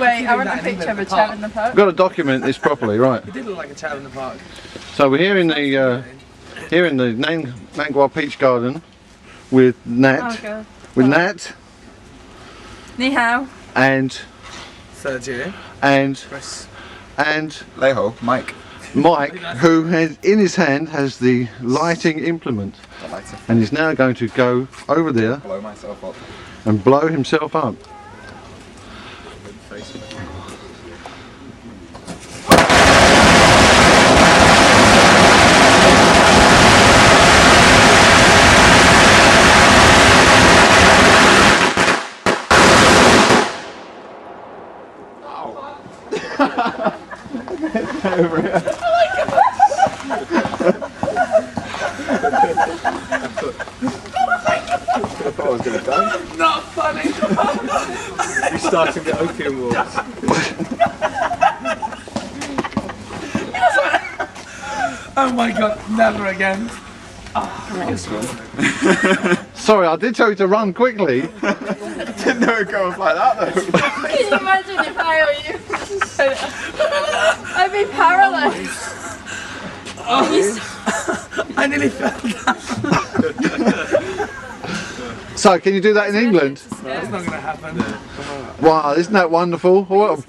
Wait, I want a picture of a chair in the park. We've got to document this properly, right? It did look like a chair in the park. So we're here in the Nangwa Peach Garden with Nat, Ni hao. and Sergio. and Leho, Mike. Mike, who has in his hand has the lighting implement, and he's now going to go over there Blow myself up. and blow himself up. Over here. I thought I was going to die. Not funny! You're starting the opium wars. Oh my god, never again. Sorry, I did tell you to run quickly. Didn't know it goes like that though. Can you imagine if I were you? I'd be paralysed. I nearly fell down. So, can you do that in England? That's not going to happen. Wow, isn't that wonderful? What a